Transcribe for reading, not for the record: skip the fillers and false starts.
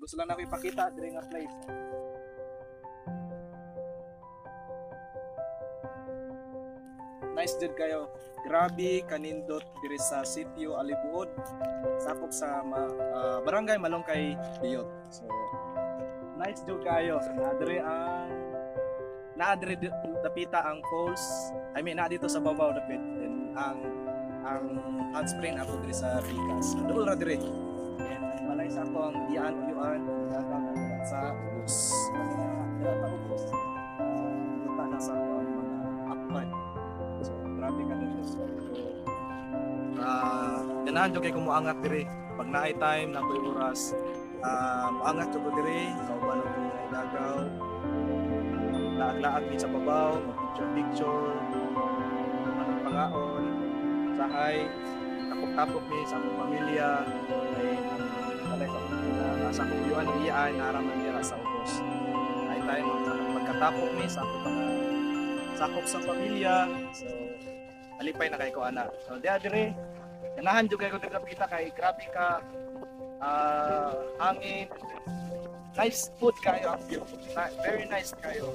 gusto lang na ko ipakita diri nga place. Nice jud kayo. Grabe kanindot diri sa sitio Alibuod. Sakop sa barangay Malongkay, Diyot. So nice jud kayo. Naadre dapita ang falls. I mean na dito sa babaw dapit. Then ang hot spring ako diri sa Pikas. Dugol ra diri. And malay sa ako ang diyan sa ubos. Ubos. Kita na sa ako ang mga akpan. So grabe ka dito. Ganahan jud kay kumuangat diri. Pag naay time na ko'y oras, muangat jud ko diri, kauban og dagaw. Laag-laag din sa babaw, picture, anong pangaon, sahay, tapok-tapok ni sa akong pamilya, ay talay sa akong yuan iyaan, naraman nila sa ubos. Ay tayo magkatapok ni sa akong sakop sa pamilya, so alipay na kay ko ana. So diya dire, ganahan jud kay ko diri kita kay grabe ka hangin, nice food kayo ang view, very nice kayo.